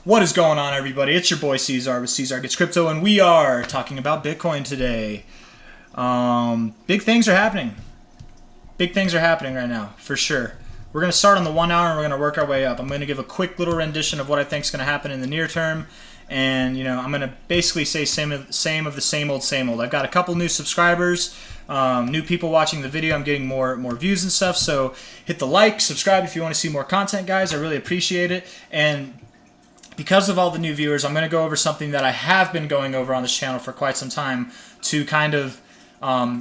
What is going on, everybody? It's your boy C-Zar with C-Zar Gets Crypto, and we are talking about Bitcoin today. Big things are happening. Big things are happening right now, for sure. We're going to start on the 1 hour, and we're going to work our way up. I'm going to give a quick little rendition of what I think is going to happen in the near term, and I'm going to basically say same of the same old. I've got a couple new subscribers, new people watching the video. I'm getting more views and stuff, so hit the like, subscribe if you want to see more content, guys. I really appreciate it. And because of all the new viewers, I'm going to go over something that I have been going over on this channel for quite some time to kind of,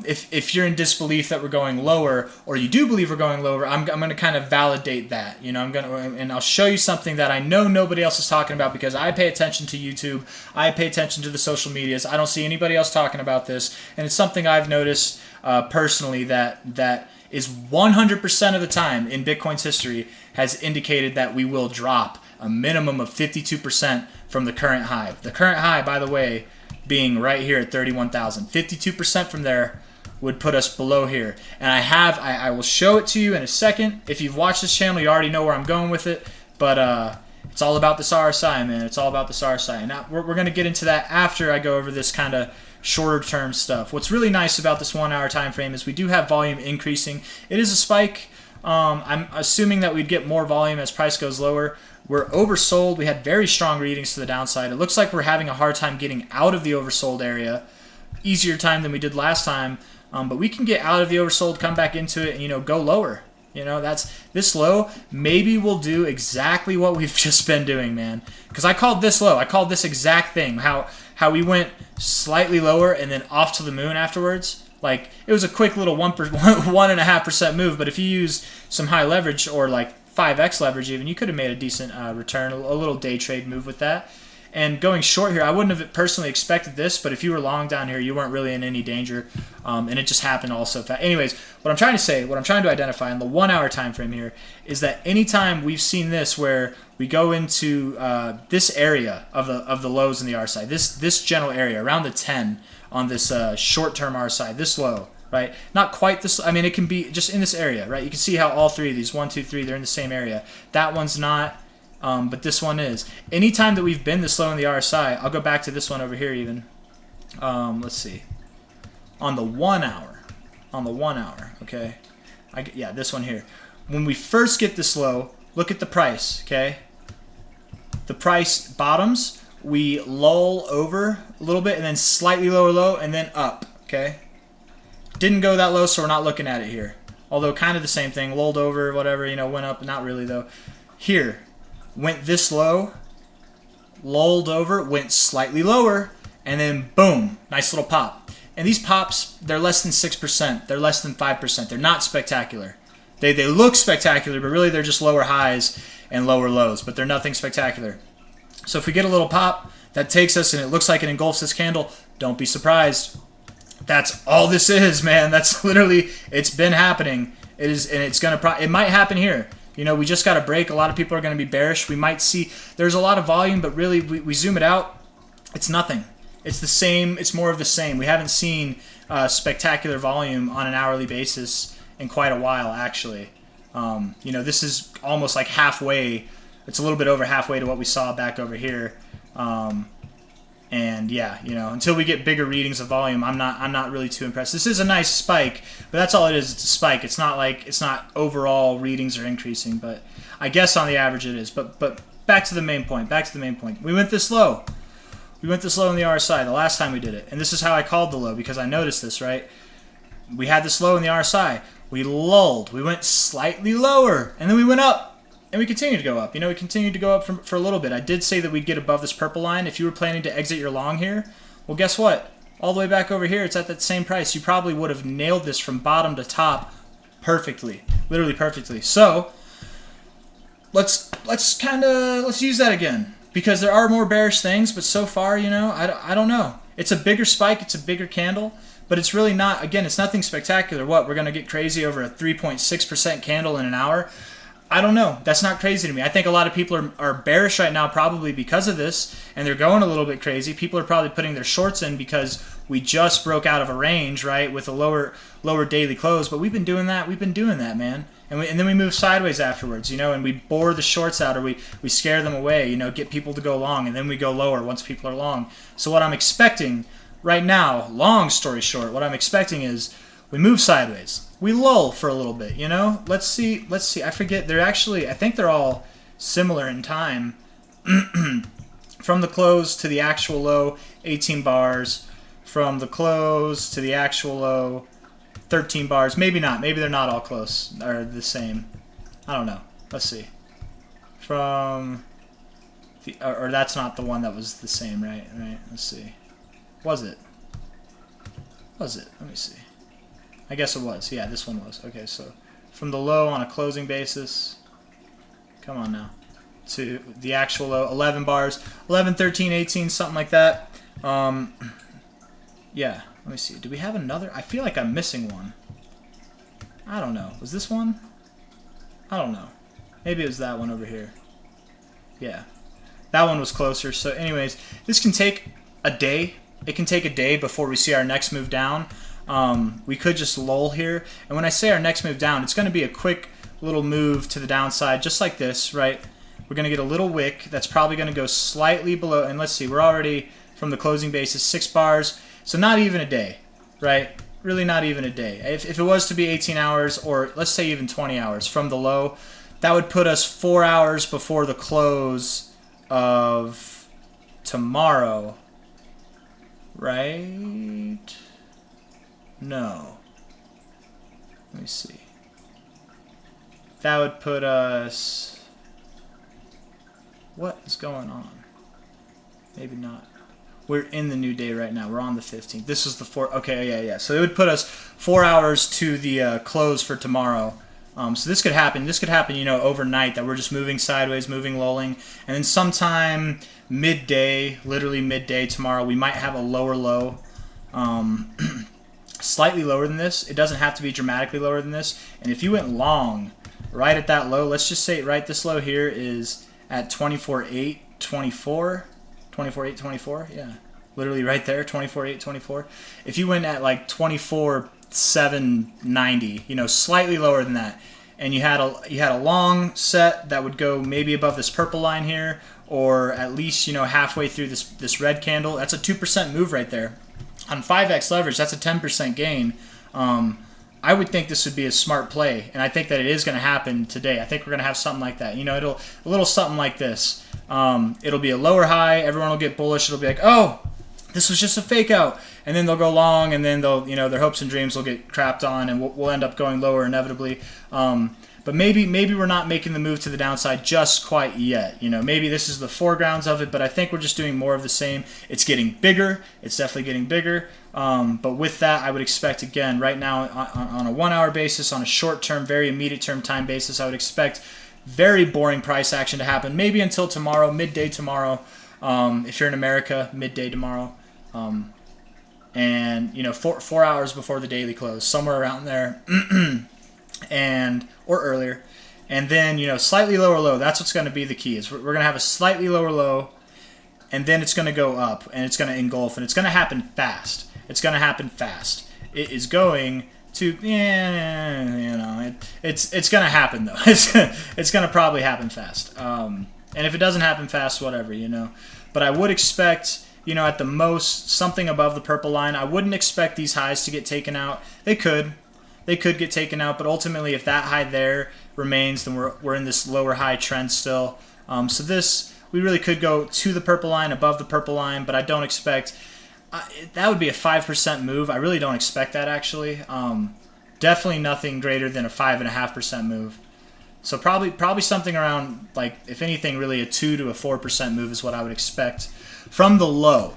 if you're in disbelief that we're going lower, or you do believe we're going lower, I'm going to kind of validate that. And I'll show you something that I know nobody else is talking about, because I pay attention to YouTube, I pay attention to the social medias. I don't see anybody else talking about this, and it's something I've noticed personally that is 100% of the time in Bitcoin's history has indicated that we will drop a minimum of 52% from the current high. The current high, by the way, being right here at 31,000. 52% from there would put us below here. And I will show it to you in a second. If you've watched this channel, you already know where I'm going with it. But it's all about this RSI, man. It's all about this RSI. And now we're going to get into that after I go over this kind of shorter term stuff. What's really nice about this 1 hour time frame is we do have volume increasing. It is a spike. I'm assuming that we'd get more volume as price goes lower. We're oversold. We had very strong readings to the downside. It looks like we're having a hard time getting out of the oversold area. Easier time than we did last time. But we can get out of the oversold, come back into it, and go lower. That's this low. Maybe we'll do exactly what we've just been doing, man. Because I called this low. I called this exact thing. How we went slightly lower and then off to the moon afterwards. Like, it was a quick little 1.5% move, but if you use some high leverage, or like 5x leverage even, you could have made a decent return, a little day trade move with that. And going short here, I wouldn't have personally expected this, but if you were long down here, you weren't really in any danger, and it just happened all so fast. Anyways, what I'm trying to say, what I'm trying to identify in the 1 hour time frame here is that anytime we've seen this where we go into this area of the lows in the RSI, this general area around the 10 on this short-term RSI, this low, right? Not quite this. I mean, it can be just in this area, right? You can see how all three of these, 1, 2, 3, they're in the same area. That one's not, but this one is. Anytime that we've been this low in the RSI, I'll go back to this one over here even. Let's see. On the 1 hour. On the 1 hour, okay? Yeah, this one here. When we first get this low, look at the price, okay? The price bottoms. We lull over a little bit and then slightly lower low and then up, okay? Didn't go that low, so we're not looking at it here. Although kind of the same thing, lulled over, whatever, went up, not really though. Here, went this low, lulled over, went slightly lower, and then boom, nice little pop. And these pops, they're less than 6%, they're less than 5%, they're not spectacular. They look spectacular, but really they're just lower highs and lower lows, but they're nothing spectacular. So if we get a little pop that takes us and it looks like it engulfs this candle, don't be surprised. That's all this is, man. That's literally, it's been happening. It is, and it's gonna. It might happen here. We just got a break. A lot of people are going to be bearish. We might see there's a lot of volume, but really we zoom it out, it's nothing. It's the same. It's more of the same. We haven't seen spectacular volume on an hourly basis in quite a while, actually. This is almost like halfway. It's a little bit over halfway to what we saw back over here. And yeah, until we get bigger readings of volume, I'm not really too impressed. This is a nice spike, but that's all it is. It's a spike. It's not overall readings are increasing, but I guess on the average it is. But back to the main point. We went this low. We went this low in the RSI the last time we did it, and this is how I called the low, because I noticed this, right? We had this low in the RSI. We lulled. We went slightly lower, and then we went up. And we continued to go up. We continued to go up for a little bit. I did say that we'd get above this purple line. If you were planning to exit your long here, well, guess what? All the way back over here, it's at that same price. You probably would have nailed this from bottom to top perfectly, literally perfectly. So let's use that again, because there are more bearish things. But so far, I don't know. It's a bigger spike. It's a bigger candle. But it's really not. Again, it's nothing spectacular. What, we're gonna get crazy over a 3.6% candle in an hour? I don't know. That's not crazy to me. I think a lot of people are bearish right now probably because of this, and they're going a little bit crazy. People are probably putting their shorts in because we just broke out of a range, right, with a lower daily close. But we've been doing that. We've been doing that, man. And then we move sideways afterwards, you know, and we bore the shorts out, or we scare them away, you know, get people to go long, and then we go lower once people are long. So what I'm expecting right now, long story short, what I'm expecting is we move sideways. We lull for a little bit, you know? Let's see. I forget. They're actually, I think they're all similar in time. From the close to the actual low, 18 bars. From the close to the actual low, 13 bars. Maybe not. Maybe they're not all close or the same. I don't know. Let's see. From the, or that's not the one that was the same, right? Right. Let's see. Was it? Was it? Let me see. I guess it was. Yeah, this one was. Okay, so from the low on a closing basis, come on now, to the actual low, 11 bars, 11, 13, 18, something like that. Yeah, let me see. Do we have another? I feel like I'm missing one. I don't know. Was this one? I don't know. Maybe it was that one over here. Yeah, that one was closer. So anyways, this can take a day. It can take a day before we see our next move down. We could just lull here. And when I say our next move down, it's going to be a quick little move to the downside, just like this, right? We're going to get a little wick that's probably going to go slightly below. And let's see, we're already from the closing basis, 6 bars. So not even a day, right? Really not even a day. If it was to be 18 hours, or let's say even 20 hours from the low, that would put us 4 hours before the close of tomorrow, right? No. Let me see. That would put us... What is going on? Maybe not. We're in the new day right now. We're on the 15th. This is the 4... Okay, yeah. So it would put us 4 hours to the close for tomorrow. So this could happen. This could happen, you know, overnight, that we're just moving sideways, moving, lulling. And then sometime midday, literally midday tomorrow, we might have a lower low. Slightly lower than this. It doesn't have to be dramatically lower than this. And if you went long right at that low, let's just say right this low here is at 24.824. 24.824, yeah, literally right there, 24.824. If you went at like 24.790, you know, slightly lower than that, and you had a long set that would go maybe above this purple line here, or at least, you know, halfway through this red candle, that's a 2% move right there. On 5x leverage, that's a 10% gain. I would think this would be a smart play, and I think that it is going to happen today. I think we're going to have something like that. You know, a little something like this. It'll be a lower high. Everyone will get bullish. It'll be like, oh, this was just a fake out, and then they'll go long, and then they'll, you know, their hopes and dreams will get crapped on, and we'll end up going lower inevitably. But maybe we're not making the move to the downside just quite yet. You know, maybe this is the foregrounds of it, but I think we're just doing more of the same. It's getting bigger. It's definitely getting bigger. But with that, I would expect, again, right now on a 1 hour basis, on a short-term, very immediate-term time basis, I would expect very boring price action to happen, maybe until tomorrow, midday tomorrow. If you're in America, midday tomorrow. And, you know, 4 hours before the daily close, somewhere around there. Or earlier, and then, you know, slightly lower low. That's what's going to be the key. Is we're going to have a slightly lower low, and then it's going to go up, and it's going to engulf, and it's going to happen fast. It's going to happen fast. It is going to, you know, it's going to happen though. It's going to probably happen fast. And if it doesn't happen fast, whatever, you know. But I would expect, you know, at the most something above the purple line. I wouldn't expect these highs to get taken out. They could get taken out, but ultimately, if that high there remains, then we're in this lower high trend still. So this, we really could go to the purple line, above the purple line, but I don't expect, that would be a 5% move. I really don't expect that, actually. Definitely nothing greater than a 5.5% move. So probably something around, like, if anything, really a 2 to a 4% move is what I would expect from the low.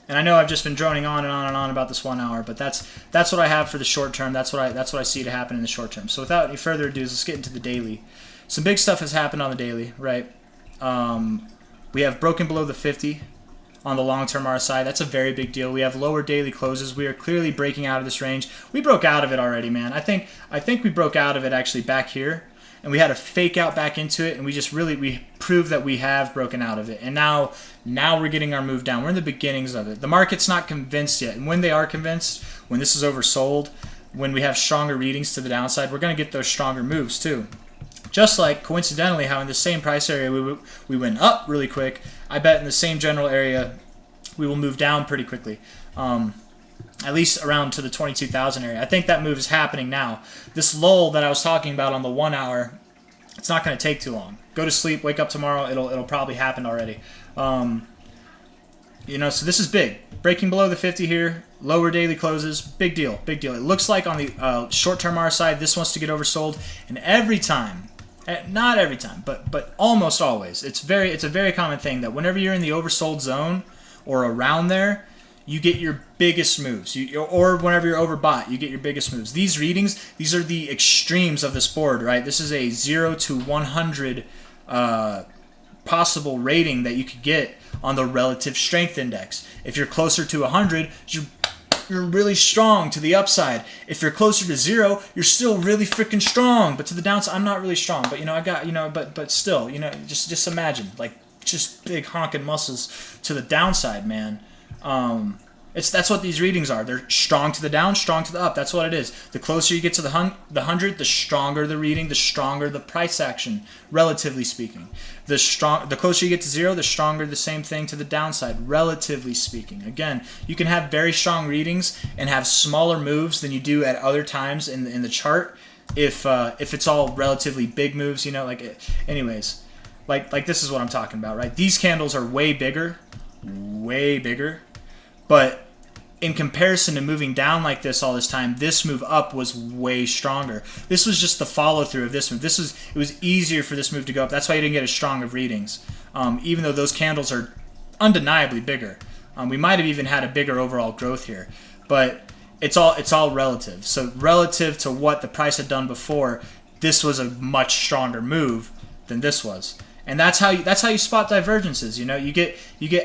And I know I've just been droning on and on and on about this 1 hour, but that's what I have for the short term. That's what I see to happen in the short term. So without any further ado, let's get into the daily. Some big stuff has happened on the daily, right? We have broken below the 50 on the long-term RSI. That's a very big deal. We have lower daily closes. We are clearly breaking out of this range. We broke out of it already, man. I think we broke out of it actually back here, and we had a fake out back into it, and we proved that we have broken out of it. And now we're getting our move down. We're in the beginnings of it. The market's not convinced yet, and when they are convinced, when this is oversold, when we have stronger readings to the downside, we're going to get those stronger moves too. Just like, coincidentally, how in the same price area we went up really quick, I bet in the same general area we will move down pretty quickly. At least around to the 22,000 area. I think that move is happening now. This lull that I was talking about on the 1 hour, it's not going to take too long. Go to sleep, wake up tomorrow, it'll probably happen already. You know, so this is big. Breaking below the 50 here, lower daily closes, big deal, big deal. It looks like on the short-term RSI, this wants to get oversold, and every time, not every time, but almost always, it's a very common thing that whenever you're in the oversold zone or around there, you get your biggest moves. Or whenever you're overbought, you get your biggest moves. These readings, these are the extremes of this board, right? This is a 0 to 100 possible rating that you could get on the relative strength index. If you're closer to 100, you're really strong to the upside. If you're closer to 0, you're still really freaking strong. But to the downside, I'm not really strong. But, you know, I got, you know, but still, you know, just imagine, like, just big honking muscles to the downside, man. That's what these readings are. They're strong to the down, strong to the up. That's what it is. The closer you get to the 100, the stronger the reading, the stronger the price action, relatively speaking. The closer you get to 0, the stronger the same thing to the downside, relatively speaking. Again, you can have very strong readings and have smaller moves than you do at other times in the chart if it's all relatively big moves, you know, like, anyways. Like this is what I'm talking about, right? These candles are way bigger, but in comparison to moving down like this all this time, this move up was way stronger. This was just the follow through of this move. It was easier for this move to go up. That's why you didn't get as strong of readings, even though those candles are undeniably bigger. We might have even had a bigger overall growth here, but it's all relative. So relative to what the price had done before, this was a much stronger move than this was. And that's how you spot divergences. You know, you get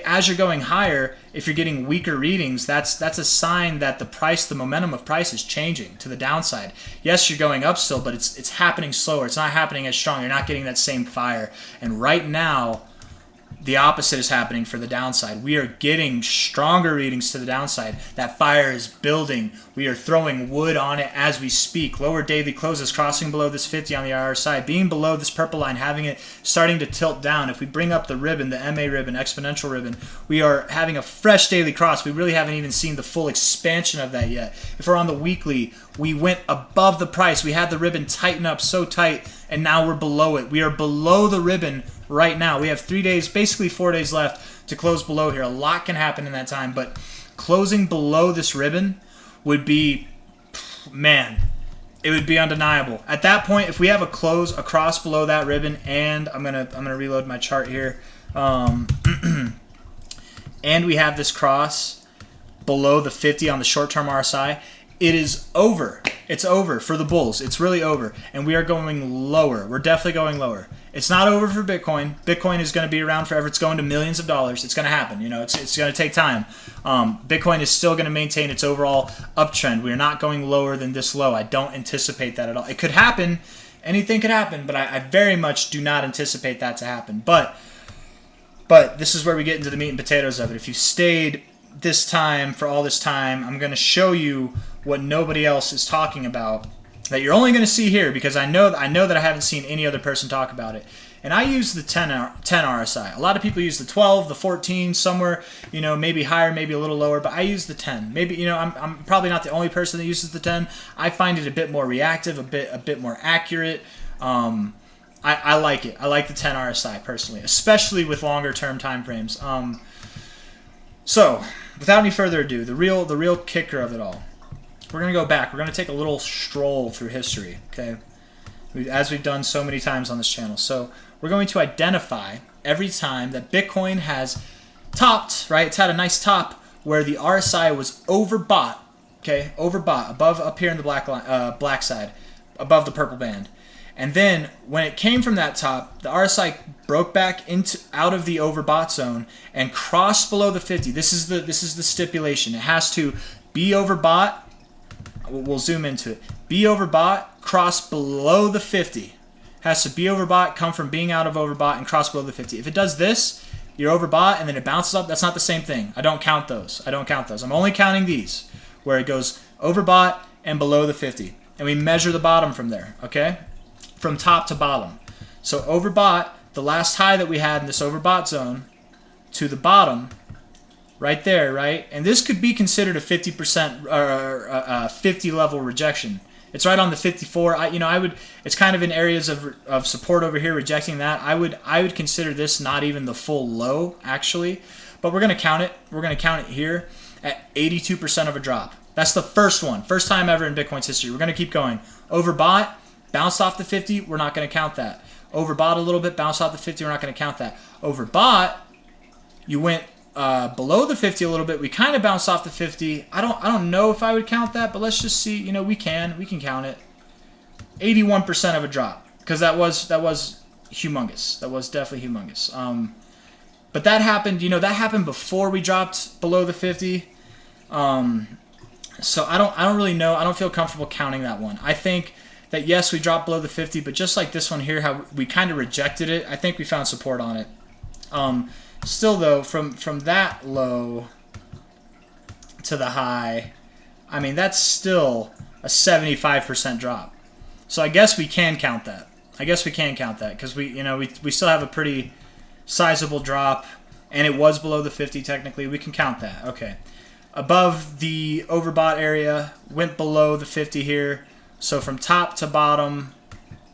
as you're going higher, if you're getting weaker readings, that's a sign that the momentum of price is changing to the downside. Yes, you're going up still, but it's happening slower. It's not happening as strong. You're not getting that same fire. And right now, the opposite is happening for the downside. We are getting stronger readings to the downside. That fire is building. We are throwing wood on it as we speak. Lower daily closes crossing below this 50 on the RSI, being below this purple line, having it starting to tilt down. If we bring up the ribbon, the MA ribbon, exponential ribbon, we are having a fresh daily cross. We really haven't even seen the full expansion of that yet. If we're on the weekly, we went above the price. We had the ribbon tighten up so tight, and now we're below it. We are below the ribbon right now. We have 3 days, basically 4 days left to close below here. A lot can happen in that time, but closing below this ribbon would be, man, it would be undeniable. At that point, if we have a close across below that ribbon, and I'm gonna reload my chart here, and we have this cross below the 50 on the short-term RSI, it is over. It's over for the bulls. It's really over. And we are going lower. We're definitely going lower. It's not over for Bitcoin. Bitcoin is going to be around forever. It's going to millions of dollars. It's going to happen. You know, it's going to take time. Bitcoin is still going to maintain its overall uptrend. We are not going lower than this low. I don't anticipate that at all. It could happen. Anything could happen, but I very much do not anticipate that to happen. But this is where we get into the meat and potatoes of it. If you stayed this time for all this time, I'm going to show you what nobody else is talking about, that you're only going to see here, because I know that I haven't seen any other person talk about it. And I use the 10 RSI. A lot of people use the 12, the 14, somewhere, you know, maybe higher, maybe a little lower, but I use the 10. Maybe, you know, I'm probably not the only person that uses the 10. I find it a bit more reactive, a bit more accurate. I like it. I like the 10 RSI personally, especially with longer term time frames. So, without any further ado, the real kicker of it all. We're going to go back. We're going to take a little stroll through history, okay? As we've done so many times on this channel. So, we're going to identify every time that Bitcoin has topped, right? It's had a nice top where the RSI was overbought, okay? Overbought, above, up here in the black side, above the purple band. And then when it came from that top, the RSI broke back out of the overbought zone and crossed below the 50. This is the stipulation. It has to be overbought. We'll zoom into it. Be overbought, cross below the 50. Has to be overbought, come from being out of overbought, and cross below the 50. If it does this, you're overbought, and then it bounces up. That's not the same thing. I don't count those. I'm only counting these, where it goes overbought and below the 50. And we measure the bottom from there, okay? From top to bottom. So overbought, the last high that we had in this overbought zone to the bottom, right there, right? And this could be considered a 50% or 50 level rejection. It's right on the 54. I would. It's kind of in areas of support over here, rejecting that. I would consider this not even the full low actually, but we're gonna count it. We're gonna count it here at 82% of a drop. That's the first one, first time ever in Bitcoin's history. We're gonna keep going. Overbought, bounced off the 50. We're not gonna count that. Overbought a little bit, bounced off the 50. We're not gonna count that. Overbought, you went below the 50 a little bit. We kind of bounced off the 50. I don't know if I would count that, but let's just see. You know, we can count it. 81% of a drop, because that was humongous. That was definitely humongous. But that happened. You know, that happened before we dropped below the 50. So I don't really know. I don't feel comfortable counting that one. I think that yes, we dropped below the 50, but just like this one here, how we kind of rejected it. I think we found support on it. Still though, from that low to the high, I mean that's still a 75% drop. So I guess we can count that. I guess we can count that because we still have a pretty sizable drop, and it was below the 50 technically. We can count that. Okay. Above the overbought area, went below the 50 here. So from top to bottom,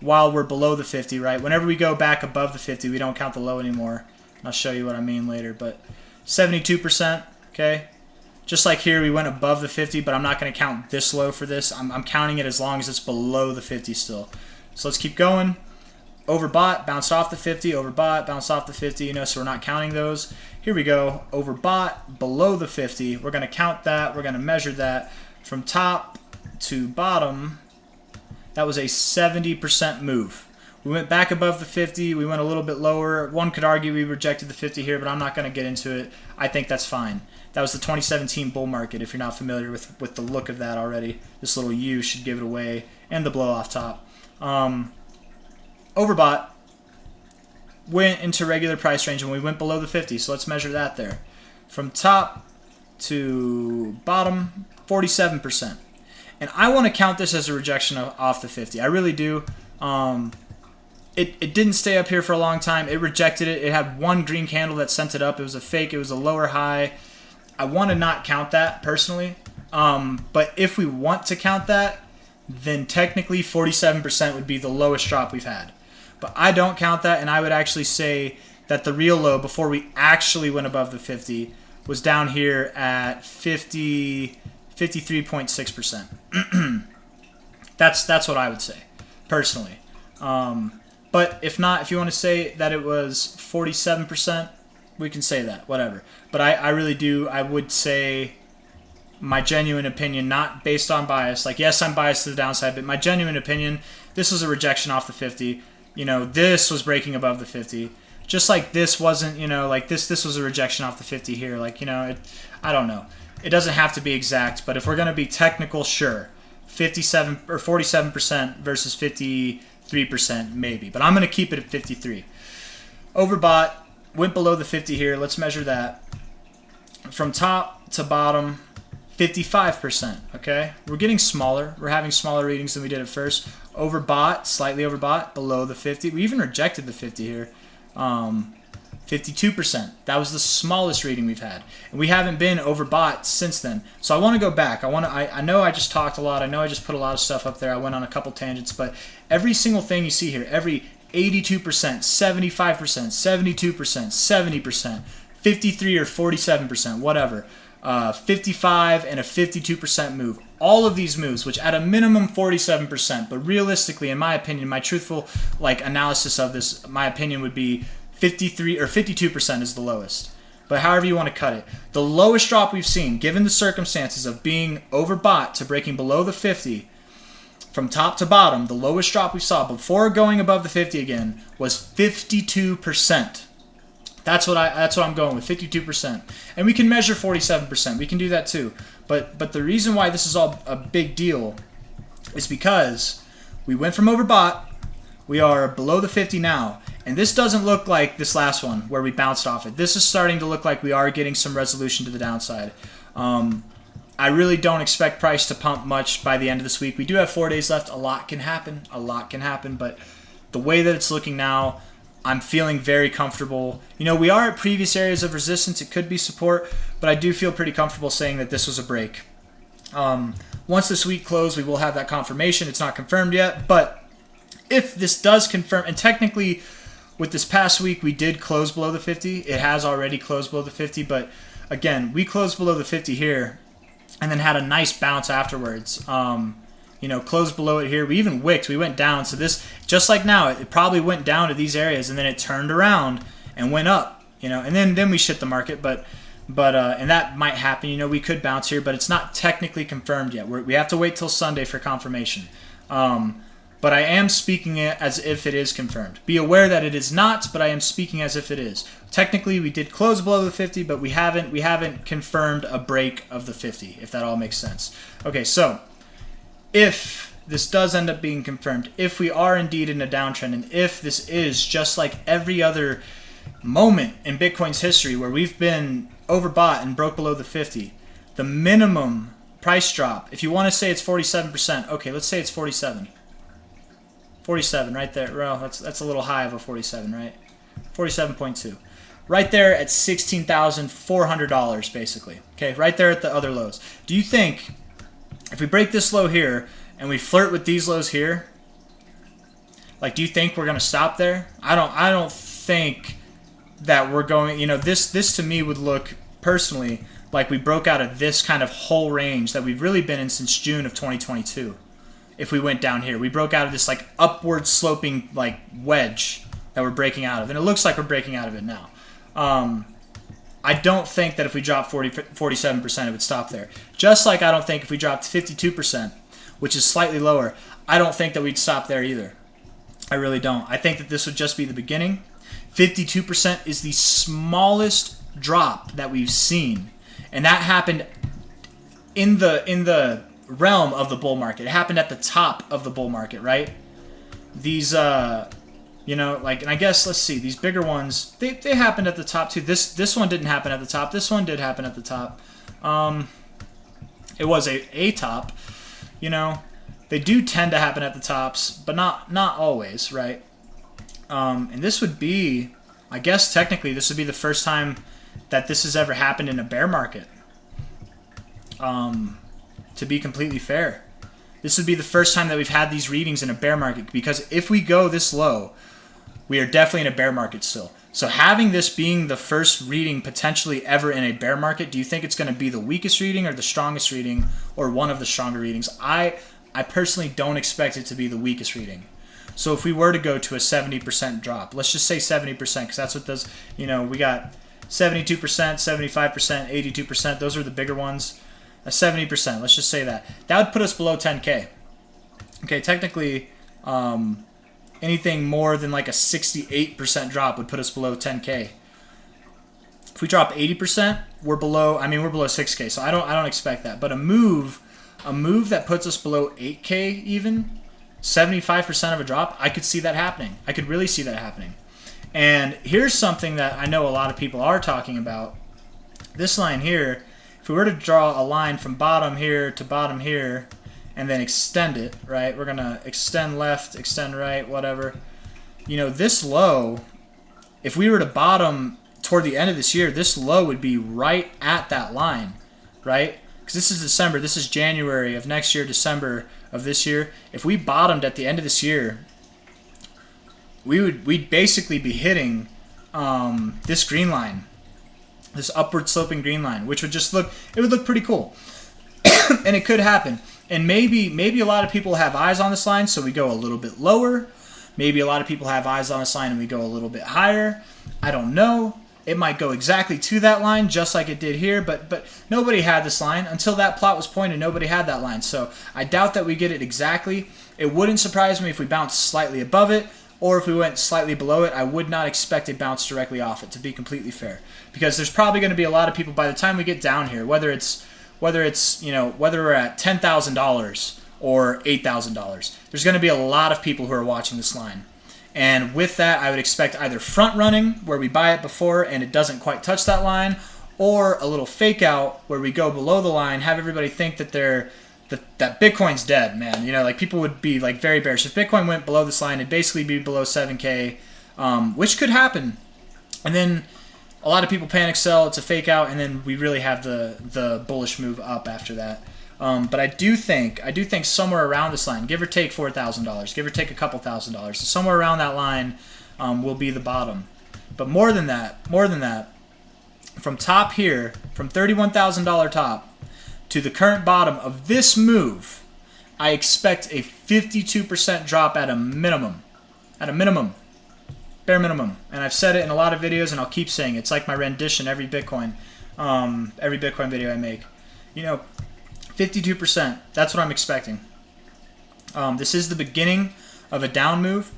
while we're below the 50, right? Whenever we go back above the 50, we don't count the low anymore. I'll show you what I mean later, but 72%, okay? Just like here, we went above the 50, but I'm not going to count this low for this. I'm counting it as long as it's below the 50 still. So let's keep going. Overbought, bounced off the 50, overbought, bounced off the 50, so we're not counting those. Here we go, overbought, below the 50. We're going to count that. We're going to measure that. From top to bottom, that was a 70% move. We went back above the 50. We went a little bit lower. One could argue we rejected the 50 here, but I'm not going to get into it. I think that's fine. That was the 2017 bull market, if you're not familiar with the look of that already. This little U should give it away, and the blow off top. Overbought, went into regular price range, and we went below the 50, so let's measure that there. From top to bottom, 47%. And I want to count this as a rejection off the 50. I really do. It didn't stay up here for a long time. It rejected it. It had one green candle that sent it up. It was a fake. It was a lower high. I want to not count that personally. But if we want to count that, then technically 47% would be the lowest drop we've had. But I don't count that, and I would actually say that the real low before we actually went above the 50 was down here at 53.6%. That's what I would say, personally. But if not, if you want to say that it was 47%, we can say that, whatever. But I really do, I would say my genuine opinion, not based on bias. Like, yes, I'm biased to the downside, but my genuine opinion, this was a rejection off the 50. This was breaking above the 50. Just like this wasn't, like this was a rejection off the 50 here. Like, I don't know. It doesn't have to be exact, but if we're going to be technical, sure. 57 or 47% versus 53%, maybe. But I'm going to keep it at 53. Overbought, went below the 50 here. Let's measure that. From top to bottom, 55%, okay? We're getting smaller. We're having smaller readings than we did at first. Overbought, slightly overbought, below the 50. We even rejected the 50 here. 52%. That was the smallest reading we've had. And we haven't been overbought since then. So I want to go back. I know I just talked a lot. I know I just put a lot of stuff up there. I went on a couple tangents. But every single thing you see here, every 82%, 75%, 72%, 70%, 53 or 47%, whatever, 55 and a 52% move. All of these moves, which at a minimum 47%, but realistically, in my opinion, my truthful analysis of this, my opinion would be 53 or 52% is the lowest. But however you want to cut it, the lowest drop we've seen, given the circumstances of being overbought to breaking below the 50, from top to bottom, the lowest drop we saw before going above the 50 again was 52%. That's what I'm going with, 52%. And we can measure 47%. We can do that too. But the reason why this is all a big deal is because we went from overbought, we are below the 50 now, and this doesn't look like this last one where we bounced off it. This is starting to look like we are getting some resolution to the downside. I really don't expect price to pump much by the end of this week. We do have 4 days left. A lot can happen. A lot can happen. But the way that it's looking now, I'm feeling very comfortable. You know, we are at previous areas of resistance. It could be support, but I do feel pretty comfortable saying that this was a break. Once this week closed, we will have that confirmation. It's not confirmed yet, but if this does confirm, and technically with this past week, we did close below the 50. It has already closed below the 50, but again, we closed below the 50 here and then had a nice bounce afterwards. You know, closed below it here. We even wicked. We went down. So this, just like now, it probably went down to these areas and then it turned around and went up, you know, and then we shit the market, but and that might happen. You know, we could bounce here, but it's not technically confirmed yet. We have to wait till Sunday for confirmation. But I am speaking it as if it is confirmed. Be aware that it is not, but I am speaking as if it is. Technically, we did close below the 50, but we haven't confirmed a break of the 50, if that all makes sense. Okay, so if this does end up being confirmed, if we are indeed in a downtrend, and if this is just like every other moment in Bitcoin's history where we've been overbought and broke below the 50, the minimum price drop, if you want to say it's 47%, okay, let's say it's 47. 47 right there. Well, that's a little high of a 47, right? 47.2. Right there at $16,400 basically. Okay, right there at the other lows. Do you think if we break this low here and we flirt with these lows here, like, do you think we're going to stop there? I don't think that we're going, you know, this to me would look personally like we broke out of this kind of whole range that we've really been in since June of 2022. If we went down here, we broke out of this like upward sloping like wedge that we're breaking out of, and it looks like we're breaking out of it now. I don't think that if we dropped 47%, it would stop there. Just like I don't think if we dropped 52%, which is slightly lower, I don't think that we'd stop there either. I really don't. I think that this would just be the beginning. 52% is the smallest drop that we've seen, and that happened in the realm of the bull market. It happened at the top of the bull market, right? These you know, like, and I guess, let's see, these bigger ones, they happened at the top too. This one didn't happen at the top. This one did happen at the top. It was a top. You know, they do tend to happen at the tops, but not always, right? And this would be, I guess technically this would be the first time that this has ever happened in a bear market. To be completely fair, this would be the first time that we've had these readings in a bear market, because if we go this low, we are definitely in a bear market still. So having this being the first reading potentially ever in a bear market, do you think it's going to be the weakest reading or the strongest reading or one of the stronger readings? I personally don't expect it to be the weakest reading. So if we were to go to a 70% drop, let's just say 70%, because that's what does, you know, we got 72%, 75%, 82%. Those are the bigger ones. A 70%, let's just say that. That would put us below 10K. Okay, technically, anything more than like a 68% drop would put us below 10K. If we drop 80%, we're below 6K, so I don't expect that. But a move that puts us below 8K even, 75% of a drop, I could see that happening. I could really see that happening. And here's something that I know a lot of people are talking about. This line here, if we were to draw a line from bottom here to bottom here and then extend it, right? We're going to extend left, extend right, whatever. You know, this low, if we were to bottom toward the end of this year, this low would be right at that line, right? Because this is December, this is January of next year, December of this year. If we bottomed at the end of this year, we'd basically be hitting this green line. This upward sloping green line, which would just look, it would look pretty cool. And it could happen. And maybe a lot of people have eyes on this line, so we go a little bit lower. Maybe a lot of people have eyes on this line and we go a little bit higher. I don't know. It might go exactly to that line, just like it did here, but nobody had this line. Until that plot was pointed, nobody had that line. So I doubt that we get it exactly. It wouldn't surprise me if we bounced slightly above it, or if we went slightly below it. I would not expect a bounce directly off it, to be completely fair. Because there's probably going to be a lot of people by the time we get down here, whether it's you know, whether we're at $10,000 or $8,000, there's going to be a lot of people who are watching this line. And with that, I would expect either front running, where we buy it before and it doesn't quite touch that line, or a little fake out where we go below the line, have everybody think that that Bitcoin's dead, man. You know, like people would be like very bearish. If Bitcoin went below this line, it'd basically be below 7K, which could happen. And then a lot of people panic sell. It's a fake out, and then we really have the bullish move up after that. But I do think somewhere around this line, give or take $4,000, give or take a couple $1,000, so somewhere around that line will be the bottom. But more than that, from top here, from $31,000 top to the current bottom of this move, I expect a 52% drop at a minimum. At a minimum. Bare minimum. And I've said it in a lot of videos, and I'll keep saying it. It's like my rendition every Bitcoin video I make. You know, 52%. That's what I'm expecting. This is the beginning of a down move.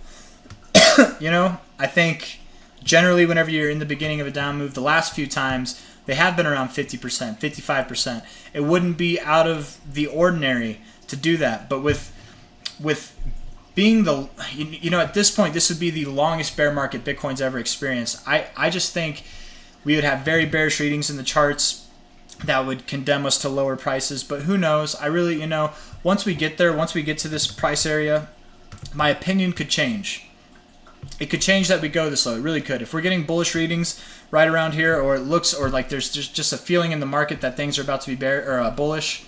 You know, I think generally whenever you're in the beginning of a down move, the last few times, they have been around 50%, 55%. It wouldn't be out of the ordinary to do that. But with being the, you know, at this point, this would be the longest bear market Bitcoin's ever experienced. I just think we would have very bearish readings in the charts that would condemn us to lower prices. But who knows? I really, you know, once we get there, once we get to this price area, my opinion could change. It could change that we go this low. It really could. If we're getting bullish readings right around here, or it looks, or like there's just a feeling in the market that things are about to be bear or bullish,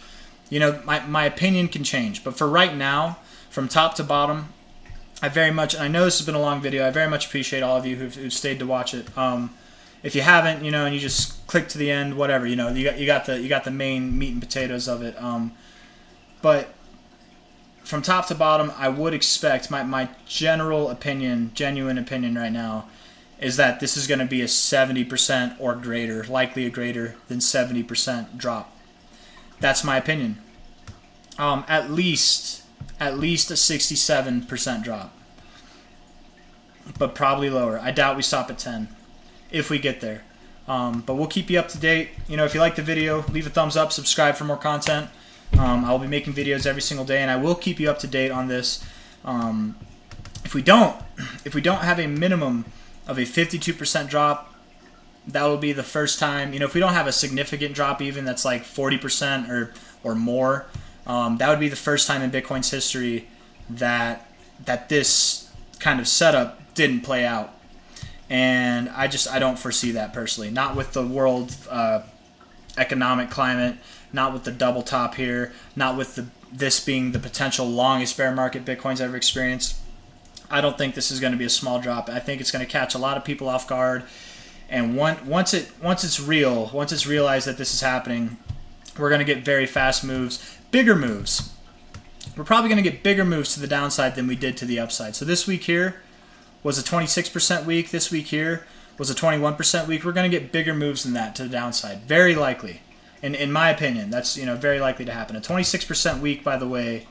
you know, my opinion can change. But for right now, from top to bottom, I very much, and I know this has been a long video, I very much appreciate all of you who've stayed to watch it. If you haven't, you know, and you just click to the end, whatever, you know, you got the main meat and potatoes of it. But from top to bottom, I would expect, my general opinion, genuine opinion right now, is that this is going to be a 70% or greater, likely a greater than 70% drop. That's my opinion. At least a 67% drop, but probably lower. I doubt we stop at 10 if we get there. But we'll keep you up to date. You know, if you like the video, leave a thumbs up, subscribe for more content. I'll be making videos every single day, and I will keep you up to date on this. If we don't have a minimum of a 52% drop, that will be the first time. You know, if we don't have a significant drop, even that's like 40% or more, that would be the first time in Bitcoin's history that this kind of setup didn't play out. And I don't foresee that personally. Not with the world economic climate, not with the double top here, not with this being the potential longest bear market Bitcoin's ever experienced. I don't think this is going to be a small drop. I think it's going to catch a lot of people off guard. And once it's realized that this is happening, we're going to get very fast moves, bigger moves. We're probably going to get bigger moves to the downside than we did to the upside. So this week here was a 26% week. This week here was a 21% week. We're going to get bigger moves than that to the downside. Very likely. And in my opinion, that's, you know, very likely to happen. A 26% week, by the way,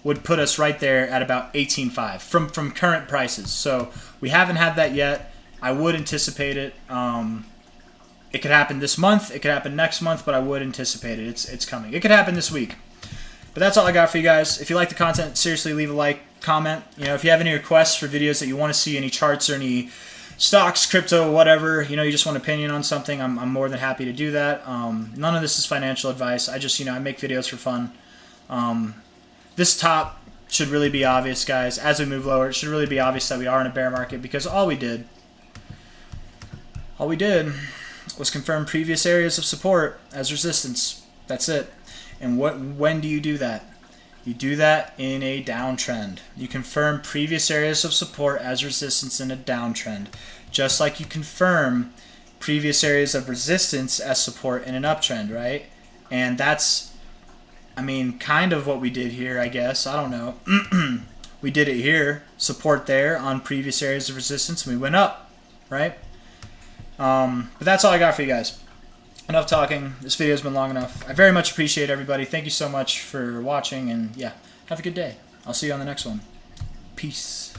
would put us right there at about 18.5 from current prices. So we haven't had that yet. I would anticipate it. It could happen this month. It could happen next month, but I would anticipate it. It's coming. It could happen this week. But that's all I got for you guys. If you like the content, seriously, leave a like, comment. You know, if you have any requests for videos that you want to see, any charts or any stocks, crypto, whatever, you know, you just want an opinion on something, I'm more than happy to do that. None of this is financial advice. I just, you know, I make videos for fun. This top should really be obvious, guys. As we move lower, it should really be obvious that we are in a bear market, because all we did was confirm previous areas of support as resistance. That's it. And when do you do that? You do that in a downtrend. You confirm previous areas of support as resistance in a downtrend, just like you confirm previous areas of resistance as support in an uptrend, right? And that's, I mean, kind of what we did here, I guess. I don't know. We did it here, support there on previous areas of resistance, and we went up, right? But that's all I got for you guys. Enough talking. This video's been long enough. I very much appreciate everybody. Thank you so much for watching, and yeah, have a good day. I'll see you on the next one. Peace.